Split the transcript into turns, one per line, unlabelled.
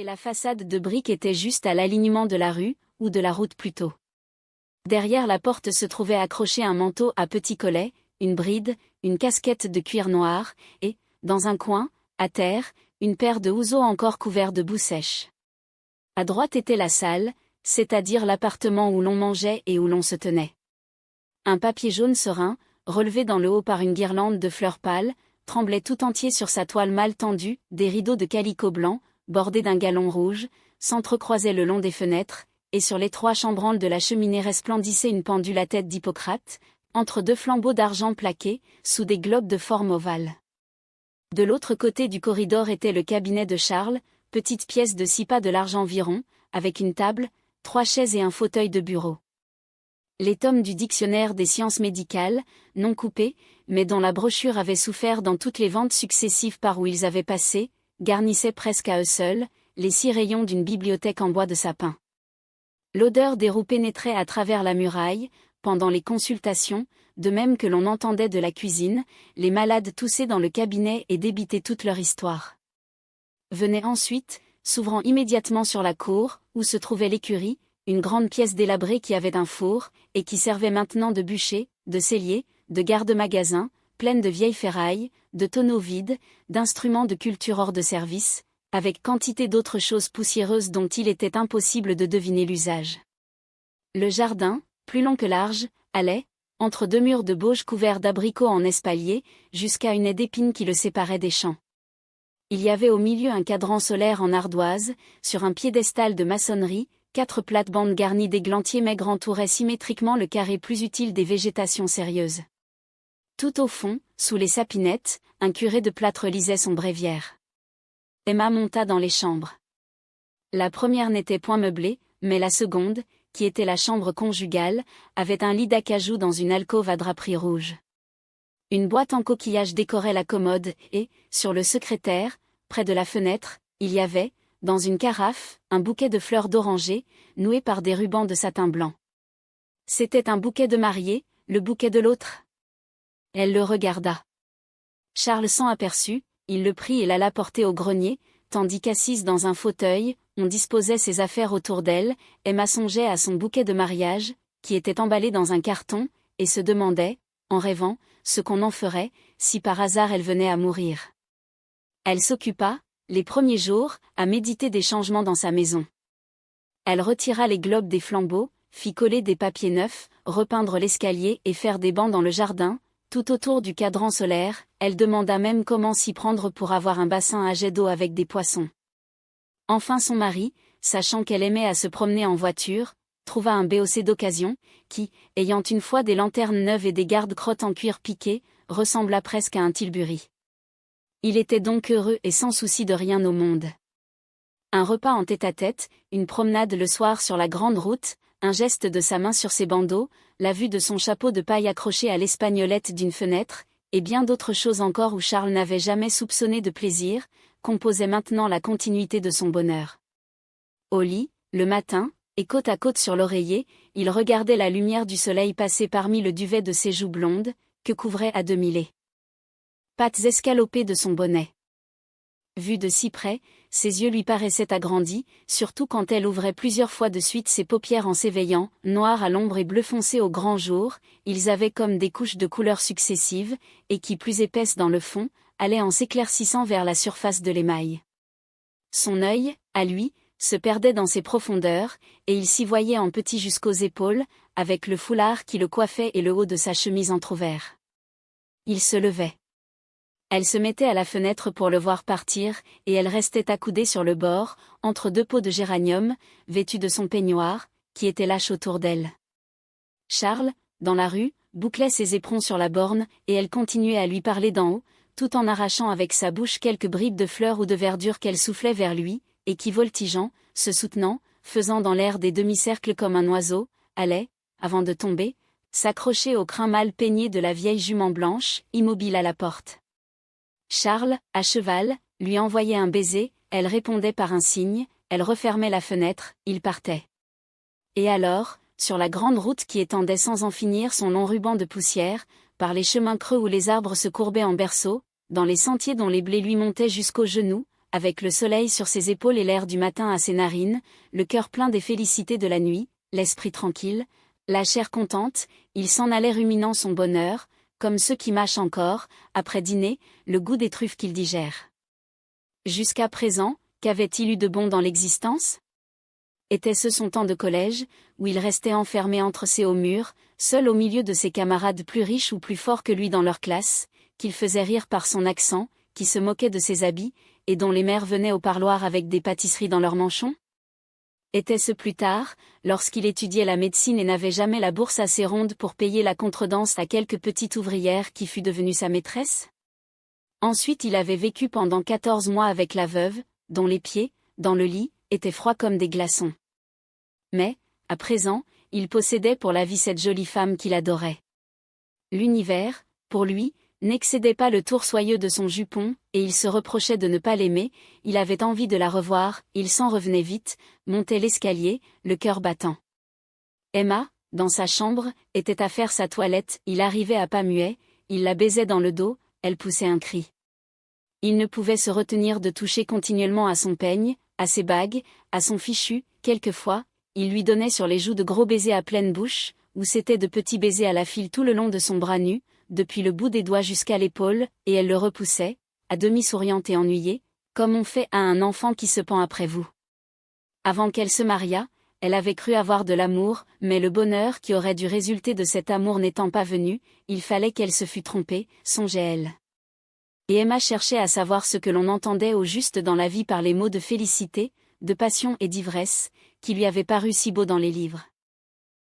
La façade de briques était juste à l'alignement de la rue, ou de la route plutôt. Derrière la porte se trouvait accroché un manteau à petits collets, une bride, une casquette de cuir noir, et, dans un coin, à terre, une paire de houseaux encore couverts de boue sèche. À droite était la salle, c'est-à-dire l'appartement où l'on mangeait et où l'on se tenait. Un papier jaune serein, relevé dans le haut par une guirlande de fleurs pâles, tremblait tout entier sur sa toile mal tendue, des rideaux de calicot blanc, bordés d'un galon rouge, s'entrecroisaient le long des fenêtres, et sur l'étroit chambranle de la cheminée resplendissait une pendule à tête d'Hippocrate, entre deux flambeaux d'argent plaqués, sous des globes de forme ovale. De l'autre côté du corridor était le cabinet de Charles, petite pièce de 6 pas de large environ, avec une table, 3 chaises et un fauteuil de bureau. Les tomes du dictionnaire des sciences médicales, non coupés, mais dont la brochure avait souffert dans toutes les ventes successives par où ils avaient passé, garnissaient presque à eux seuls, les 6 rayons d'une bibliothèque en bois de sapin. L'odeur des roues pénétrait à travers la muraille, pendant les consultations, de même que l'on entendait de la cuisine, les malades tousser dans le cabinet et débiter toute leur histoire. Venait ensuite, s'ouvrant immédiatement sur la cour, où se trouvait l'écurie, une grande pièce délabrée qui avait un four, et qui servait maintenant de bûcher, de cellier, de garde-magasin, pleine de vieilles ferrailles, de tonneaux vides, d'instruments de culture hors de service, avec quantité d'autres choses poussiéreuses dont il était impossible de deviner l'usage. Le jardin, plus long que large, allait, entre 2 murs de bauge couverts d'abricots en espalier, jusqu'à une haie d'épines qui le séparait des champs. Il y avait au milieu un cadran solaire en ardoise, sur un piédestal de maçonnerie, 4 plates-bandes garnies d'églantiers maigres entouraient symétriquement le carré plus utile des végétations sérieuses. Tout au fond, sous les sapinettes, un curé de plâtre lisait son bréviaire. Emma monta dans les chambres. La première n'était point meublée, mais la seconde, qui était la chambre conjugale, avait un lit d'acajou dans une alcôve à draperie rouge. Une boîte en coquillage décorait la commode, et, sur le secrétaire, près de la fenêtre, il y avait, dans une carafe, un bouquet de fleurs d'oranger, noué par des rubans de satin blanc. C'était un bouquet de mariée, le bouquet de l'autre. Elle le regarda. Charles s'en aperçut, il le prit et l'alla porter au grenier, tandis qu'assise dans un fauteuil, on disposait ses affaires autour d'elle, Emma songeait à son bouquet de mariage, qui était emballé dans un carton, et se demandait, en rêvant, ce qu'on en ferait, si par hasard elle venait à mourir. Elle s'occupa, les premiers jours, à méditer des changements dans sa maison. Elle retira les globes des flambeaux, fit coller des papiers neufs, repeindre l'escalier et faire des bancs dans le jardin, tout autour du cadran solaire, elle demanda même comment s'y prendre pour avoir un bassin à jet d'eau avec des poissons. Enfin son mari, sachant qu'elle aimait à se promener en voiture, trouva un BOC d'occasion, qui, ayant une fois des lanternes neuves et des garde-crottes en cuir piqué, ressembla presque à un tilbury. Il était donc heureux et sans souci de rien au monde. Un repas en tête-à-tête, une promenade le soir sur la grande route, un geste de sa main sur ses bandeaux, la vue de son chapeau de paille accroché à l'espagnolette d'une fenêtre, et bien d'autres choses encore où Charles n'avait jamais soupçonné de plaisir, composaient maintenant la continuité de son bonheur. Au lit, le matin, et côte à côte sur l'oreiller, il regardait la lumière du soleil passer parmi le duvet de ses joues blondes, que couvrait à demi les pattes escalopées de son bonnet. Vu de si près, ses yeux lui paraissaient agrandis, surtout quand elle ouvrait plusieurs fois de suite ses paupières en s'éveillant, noirs à l'ombre et bleu foncé au grand jour, ils avaient comme des couches de couleurs successives, et qui, plus épaisses dans le fond, allaient en s'éclaircissant vers la surface de l'émail. Son œil, à lui, se perdait dans ses profondeurs, et il s'y voyait en petit jusqu'aux épaules, avec le foulard qui le coiffait et le haut de sa chemise entrouvert. Il se levait. Elle se mettait à la fenêtre pour le voir partir, et elle restait accoudée sur le bord, entre 2 pots de géranium, vêtue de son peignoir, qui était lâche autour d'elle. Charles, dans la rue, bouclait ses éperons sur la borne, et elle continuait à lui parler d'en haut, tout en arrachant avec sa bouche quelques bribes de fleurs ou de verdure qu'elle soufflait vers lui, et qui voltigeant, se soutenant, faisant dans l'air des demi-cercles comme un oiseau, allait, avant de tomber, s'accrocher au crin mal peigné de la vieille jument blanche, immobile à la porte. Charles, à cheval, lui envoyait un baiser, elle répondait par un signe, elle refermait la fenêtre, il partait. Et alors, sur la grande route qui étendait sans en finir son long ruban de poussière, par les chemins creux où les arbres se courbaient en berceaux, dans les sentiers dont les blés lui montaient jusqu'aux genoux, avec le soleil sur ses épaules et l'air du matin à ses narines, le cœur plein des félicités de la nuit, l'esprit tranquille, la chair contente, il s'en allait ruminant son bonheur, comme ceux qui mâchent encore, après dîner, le goût des truffes qu'ils digèrent. Jusqu'à présent, qu'avait-il eu de bon dans l'existence? Était-ce son temps de collège, où il restait enfermé entre ses hauts murs, seul au milieu de ses camarades plus riches ou plus forts que lui dans leur classe, qu'il faisait rire par son accent, qui se moquait de ses habits, et dont les mères venaient au parloir avec des pâtisseries dans leurs manchons? Était-ce plus tard, lorsqu'il étudiait la médecine et n'avait jamais la bourse assez ronde pour payer la contredanse à quelque petite ouvrière qui fut devenue sa maîtresse? Ensuite il avait vécu pendant 14 mois avec la veuve, dont les pieds, dans le lit, étaient froids comme des glaçons. Mais, à présent, il possédait pour la vie cette jolie femme qu'il adorait. L'univers, pour lui, n'excédait pas le tour soyeux de son jupon, et il se reprochait de ne pas l'aimer, il avait envie de la revoir, il s'en revenait vite, montait l'escalier, le cœur battant. Emma, dans sa chambre, était à faire sa toilette, il arrivait à pas muet, il la baisait dans le dos, elle poussait un cri. Il ne pouvait se retenir de toucher continuellement à son peigne, à ses bagues, à son fichu, quelquefois, il lui donnait sur les joues de gros baisers à pleine bouche, ou c'étaient de petits baisers à la file tout le long de son bras nu, depuis le bout des doigts jusqu'à l'épaule, et elle le repoussait, à demi souriante et ennuyée, comme on fait à un enfant qui se pend après vous. Avant qu'elle se mariât, elle avait cru avoir de l'amour, mais le bonheur qui aurait dû résulter de cet amour n'étant pas venu, il fallait qu'elle se fût trompée, songeait-elle. Et Emma cherchait à savoir ce que l'on entendait au juste dans la vie par les mots de félicité, de passion et d'ivresse, qui lui avaient paru si beaux dans les livres.